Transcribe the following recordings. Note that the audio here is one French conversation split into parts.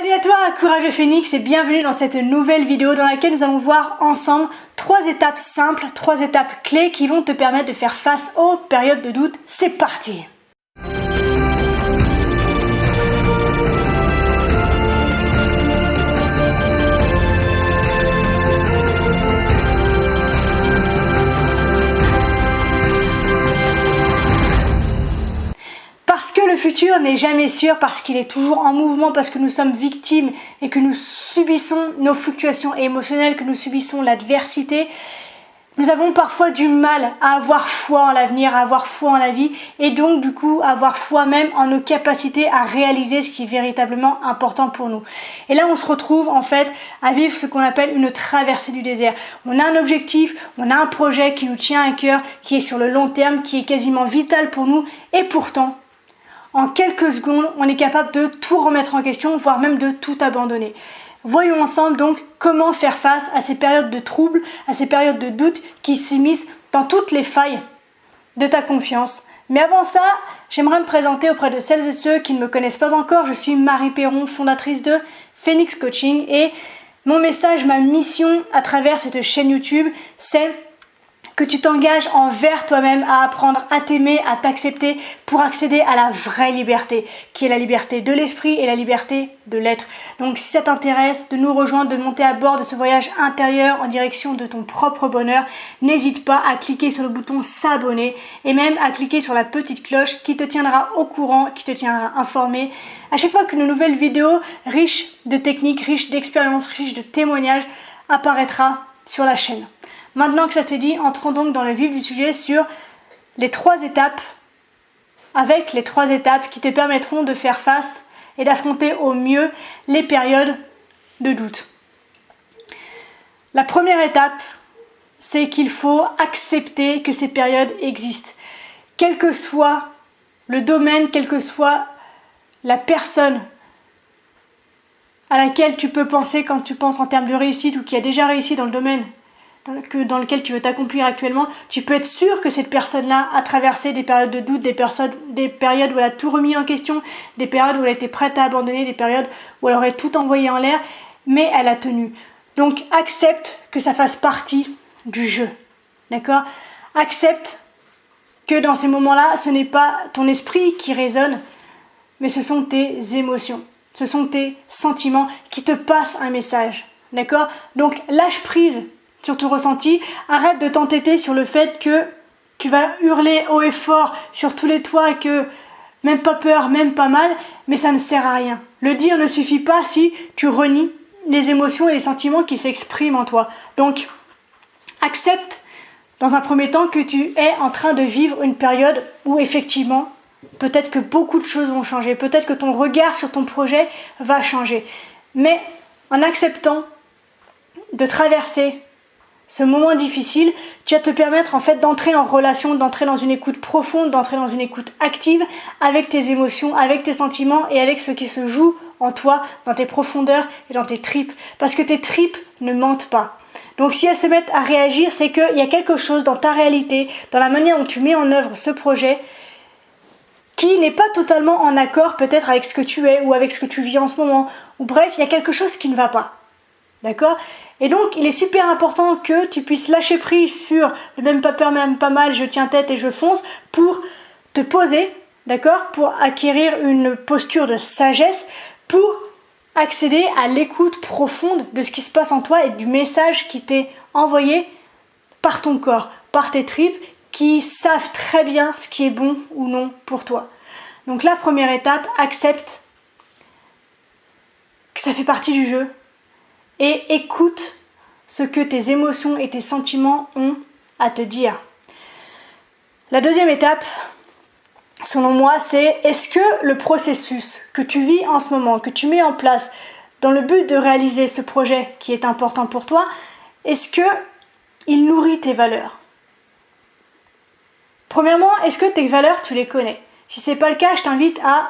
Salut à toi, Courageux Phénix, et bienvenue dans cette nouvelle vidéo dans laquelle nous allons voir ensemble 3 étapes simples, 3 étapes clés qui vont te permettre de faire face aux périodes de doute. C'est parti! Parce que le futur n'est jamais sûr, parce qu'il est toujours en mouvement, parce que nous sommes victimes et que nous subissons nos fluctuations émotionnelles, que nous subissons l'adversité, nous avons parfois du mal à avoir foi en l'avenir, à avoir foi en la vie et donc du coup avoir foi même en nos capacités à réaliser ce qui est véritablement important pour nous. Et là on se retrouve en fait à vivre ce qu'on appelle une traversée du désert. On a un objectif, on a un projet qui nous tient à cœur, qui est sur le long terme, qui est quasiment vital pour nous et pourtant en quelques secondes, on est capable de tout remettre en question, voire même de tout abandonner. Voyons ensemble donc comment faire face à ces périodes de troubles, à ces périodes de doute qui s'immiscent dans toutes les failles de ta confiance. Mais avant ça, j'aimerais me présenter auprès de celles et ceux qui ne me connaissent pas encore. Je suis Marie Perron, fondatrice de Phénix Coaching et mon message, ma mission à travers cette chaîne YouTube, c'est que tu t'engages envers toi-même à apprendre à t'aimer, à t'accepter pour accéder à la vraie liberté, qui est la liberté de l'esprit et la liberté de l'être. Donc si ça t'intéresse de nous rejoindre, de monter à bord de ce voyage intérieur en direction de ton propre bonheur, n'hésite pas à cliquer sur le bouton s'abonner et même à cliquer sur la petite cloche qui te tiendra au courant, qui te tiendra informé. À chaque fois qu'une nouvelle vidéo riche de techniques, riche d'expériences, riche de témoignages apparaîtra sur la chaîne. Maintenant que ça c'est dit, entrons donc dans le vif du sujet sur les 3 étapes, avec les 3 étapes qui te permettront de faire face et d'affronter au mieux les périodes de doute. La première étape, c'est qu'il faut accepter que ces périodes existent. Quel que soit le domaine, quelle que soit la personne à laquelle tu peux penser quand tu penses en termes de réussite ou qui a déjà réussi dans le domaine dans lequel tu veux t'accomplir actuellement, tu peux être sûr que cette personne-là a traversé des périodes de doute, des périodes où elle a tout remis en question, des périodes où elle était prête à abandonner, des périodes où elle aurait tout envoyé en l'air, mais elle a tenu. Donc accepte que ça fasse partie du jeu, d'accord? Accepte que dans ces moments-là, ce n'est pas ton esprit qui résonne, mais ce sont tes émotions, ce sont tes sentiments qui te passent un message, d'accord? Donc lâche prise sur ton ressenti, arrête de t'entêter sur le fait que tu vas hurler haut et fort sur tous les toits et que même pas peur, même pas mal, mais ça ne sert à rien. Le dire ne suffit pas si tu renies les émotions et les sentiments qui s'expriment en toi. Donc, accepte dans un premier temps que tu es en train de vivre une période où effectivement, peut-être que beaucoup de choses vont changer, peut-être que ton regard sur ton projet va changer. Mais en acceptant de traverser ce moment difficile, tu vas te permettre en fait d'entrer en relation, d'entrer dans une écoute profonde, d'entrer dans une écoute active avec tes émotions, avec tes sentiments et avec ce qui se joue en toi, dans tes profondeurs et dans tes tripes. Parce que tes tripes ne mentent pas. Donc si elles se mettent à réagir, c'est qu'il y a quelque chose dans ta réalité, dans la manière dont tu mets en œuvre ce projet, qui n'est pas totalement en accord peut-être avec ce que tu es ou avec ce que tu vis en ce moment. Ou bref, il y a quelque chose qui ne va pas. D'accord? Et donc, il est super important que tu puisses lâcher prise sur le même pas peur, même pas mal, je tiens tête et je fonce pour te poser, d'accord? Pour acquérir une posture de sagesse, pour accéder à l'écoute profonde de ce qui se passe en toi et du message qui t'est envoyé par ton corps, par tes tripes, qui savent très bien ce qui est bon ou non pour toi. Donc la première étape, accepte que ça fait partie du jeu. Et écoute ce que tes émotions et tes sentiments ont à te dire. La deuxième étape, selon moi, c'est est-ce que le processus que tu vis en ce moment, que tu mets en place dans le but de réaliser ce projet qui est important pour toi, est-ce que il nourrit tes valeurs? Premièrement, est-ce que tes valeurs, tu les connais? Si ce n'est pas le cas, je t'invite à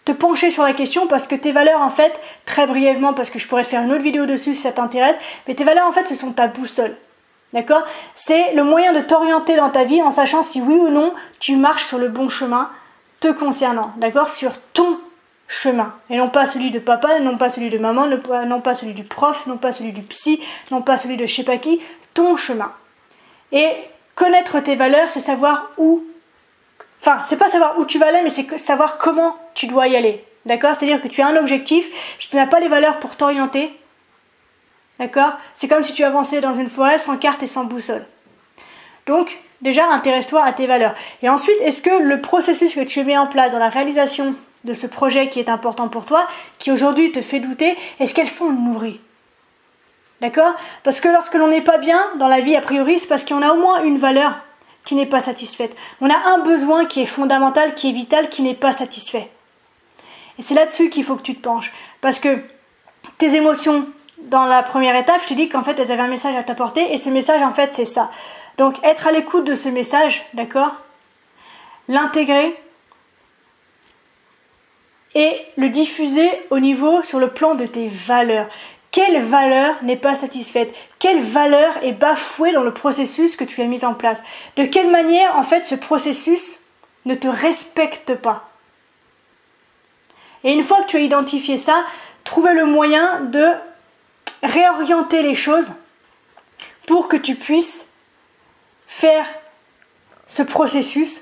te pencher sur la question parce que tes valeurs en fait, très brièvement, parce que je pourrais te faire une autre vidéo dessus si ça t'intéresse, mais tes valeurs en fait ce sont ta boussole, d'accord? C'est le moyen de t'orienter dans ta vie en sachant si oui ou non tu marches sur le bon chemin te concernant, d'accord? Sur ton chemin. Et non pas celui de papa, non pas celui de maman, non pas celui du prof, non pas celui du psy, non pas celui de je sais pas qui, ton chemin. Et connaître tes valeurs, c'est savoir où... Enfin, c'est pas savoir où tu vas aller, mais c'est savoir comment tu dois y aller. D'accord? C'est-à-dire que tu as un objectif, si tu n'as pas les valeurs pour t'orienter, d'accord? C'est comme si tu avançais dans une forêt sans carte et sans boussole. Donc, déjà, intéresse-toi à tes valeurs. Et ensuite, est-ce que le processus que tu mets en place dans la réalisation de ce projet qui est important pour toi, qui aujourd'hui te fait douter, est-ce qu'elles sont nourries? D'accord? Parce que lorsque l'on n'est pas bien dans la vie, a priori, c'est parce qu'on a au moins une valeur qui n'est pas satisfaite. On a un besoin qui est fondamental, qui est vital, qui n'est pas satisfait. Et c'est là-dessus qu'il faut que tu te penches. Parce que tes émotions, dans la première étape, je te dis qu'en fait, elles avaient un message à t'apporter, et ce message, en fait, c'est ça. Donc, être à l'écoute de ce message, d'accord? L'intégrer, et le diffuser au niveau, sur le plan de tes valeurs. Quelle valeur n'est pas satisfaite? Quelle valeur est bafouée dans le processus que tu as mis en place? De quelle manière, en fait, ce processus ne te respecte pas? Et une fois que tu as identifié ça, trouver le moyen de réorienter les choses pour que tu puisses faire ce processus,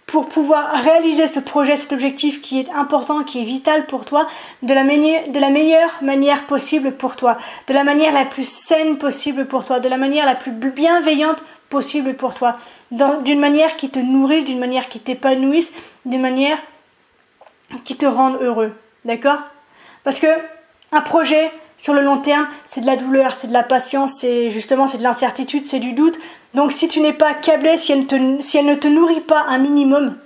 pour pouvoir réaliser ce projet, cet objectif qui est important, qui est vital pour toi, de la meilleure manière possible pour toi, de la manière la plus saine possible pour toi, de la manière la plus bienveillante possible pour toi, d'une manière qui te nourrisse, d'une manière qui t'épanouisse, d'une manière qui te rende heureux. D'accord? Parce que un projet sur le long terme, c'est de la douleur, c'est de la patience, c'est de l'incertitude, c'est du doute. Donc si tu n'es pas câblé, si elle ne te nourrit pas un minimum,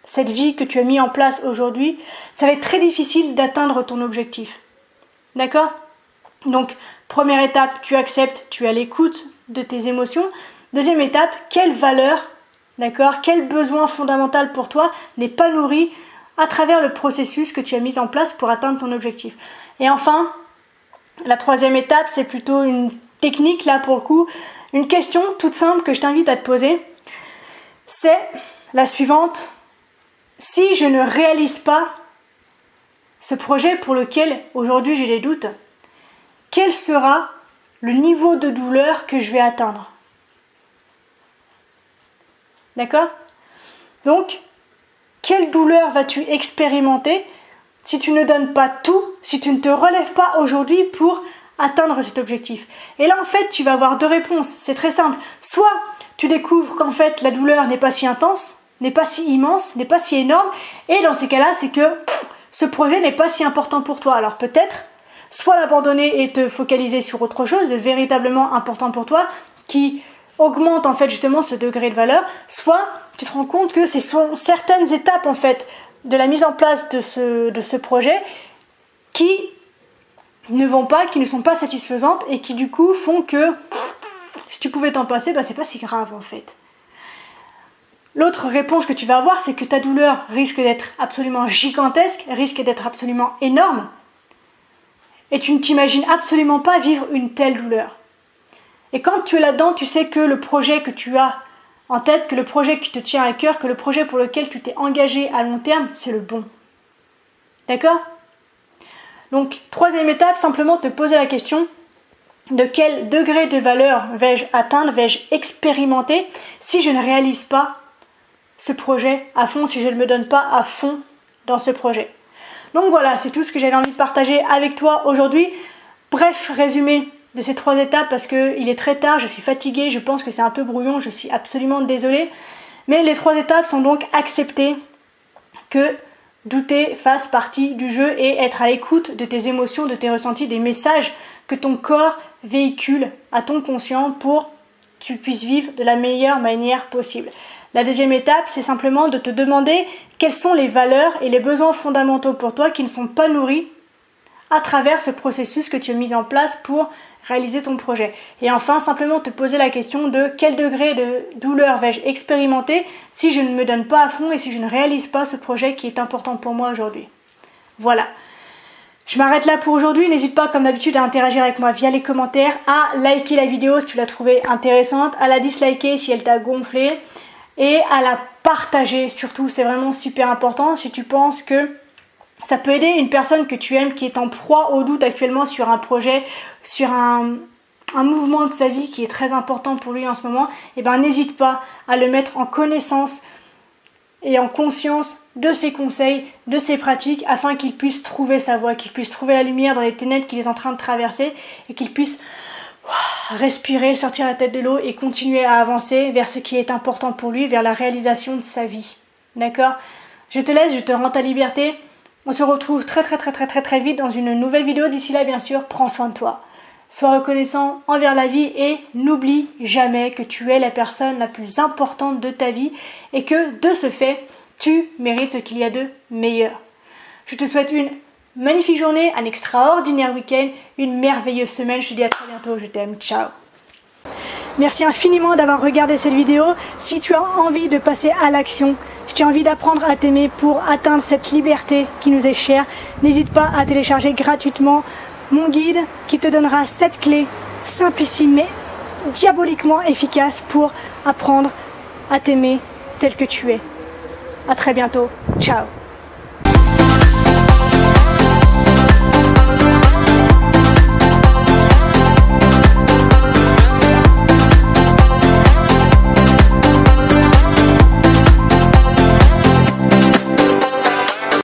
cette vie que tu as mis en place aujourd'hui, ça va être très difficile d'atteindre ton objectif. D'accord? Donc, première étape, tu acceptes, tu es à l'écoute de tes émotions. Deuxième étape, quelle valeur, d'accord, quel besoin fondamental pour toi n'est pas nourri à travers le processus que tu as mis en place pour atteindre ton objectif. Et enfin, la troisième étape, c'est plutôt une technique, là pour le coup, une question toute simple que je t'invite à te poser, c'est la suivante. Si je ne réalise pas ce projet pour lequel aujourd'hui j'ai des doutes, quel sera le niveau de douleur que je vais atteindre? D'accord? Donc, quelle douleur vas-tu expérimenter si tu ne donnes pas tout, si tu ne te relèves pas aujourd'hui pour atteindre cet objectif? Et là, en fait, tu vas avoir deux réponses. C'est très simple. Soit tu découvres qu'en fait, la douleur n'est pas si intense, n'est pas si immense, n'est pas si énorme, et dans ces cas-là, c'est que ce projet n'est pas si important pour toi. Alors peut-être, soit l'abandonner et te focaliser sur autre chose de véritablement important pour toi, qui augmente en fait justement ce degré de valeur, soit tu te rends compte que ce sont certaines étapes en fait de la mise en place de ce projet qui ne vont pas, qui ne sont pas satisfaisantes et qui du coup font que si tu pouvais t'en passer, c'est pas si grave en fait. L'autre réponse que tu vas avoir, c'est que ta douleur risque d'être absolument gigantesque, risque d'être absolument énorme, et tu ne t'imagines absolument pas vivre une telle douleur. Et quand tu es là-dedans, tu sais que le projet que tu as en tête, que le projet qui te tient à cœur, que le projet pour lequel tu t'es engagé à long terme, c'est le bon. D'accord? Donc, troisième étape, simplement te poser la question de quel degré de valeur vais-je atteindre, vais-je expérimenter si je ne réalise pas ce projet à fond, si je ne me donne pas à fond dans ce projet. Donc voilà, c'est tout ce que j'avais envie de partager avec toi aujourd'hui. Bref, résumé de ces trois étapes parce qu'il est très tard, je suis fatiguée, je pense que c'est un peu brouillon, je suis absolument désolée. Mais les trois étapes sont donc accepter que douter fasse partie du jeu et être à l'écoute de tes émotions, de tes ressentis, des messages que ton corps véhicule à ton conscient pour que tu puisses vivre de la meilleure manière possible. La deuxième étape, c'est simplement de te demander quelles sont les valeurs et les besoins fondamentaux pour toi qui ne sont pas nourris à travers ce processus que tu as mis en place pour réaliser ton projet. Et enfin, simplement te poser la question de quel degré de douleur vais-je expérimenter si je ne me donne pas à fond et si je ne réalise pas ce projet qui est important pour moi aujourd'hui. Voilà. Je m'arrête là pour aujourd'hui. N'hésite pas, comme d'habitude, à interagir avec moi via les commentaires, à liker la vidéo si tu l'as trouvée intéressante, à la disliker si elle t'a gonflé et à la partager. Surtout, c'est vraiment super important si tu penses que Ça peut aider une personne que tu aimes qui est en proie au doute actuellement sur un projet, sur un mouvement de sa vie qui est très important pour lui en ce moment. Et ben n'hésite pas à le mettre en connaissance et en conscience de ses conseils, de ses pratiques, afin qu'il puisse trouver sa voie, qu'il puisse trouver la lumière dans les ténèbres qu'il est en train de traverser et qu'il puisse respirer, sortir la tête de l'eau et continuer à avancer vers ce qui est important pour lui, vers la réalisation de sa vie. D'accord ? Je te laisse, je te rends ta liberté. On se retrouve très vite dans une nouvelle vidéo. D'ici là, bien sûr, prends soin de toi. Sois reconnaissant envers la vie et n'oublie jamais que tu es la personne la plus importante de ta vie et que, de ce fait, tu mérites ce qu'il y a de meilleur. Je te souhaite une magnifique journée, un extraordinaire week-end, une merveilleuse semaine. Je te dis à très bientôt. Je t'aime. Ciao. Merci infiniment d'avoir regardé cette vidéo. Si tu as envie de passer à l'action, si tu as envie d'apprendre à t'aimer pour atteindre cette liberté qui nous est chère, n'hésite pas à télécharger gratuitement mon guide qui te donnera 7 clés simplissimes mais diaboliquement efficaces pour apprendre à t'aimer tel que tu es. À très bientôt. Ciao.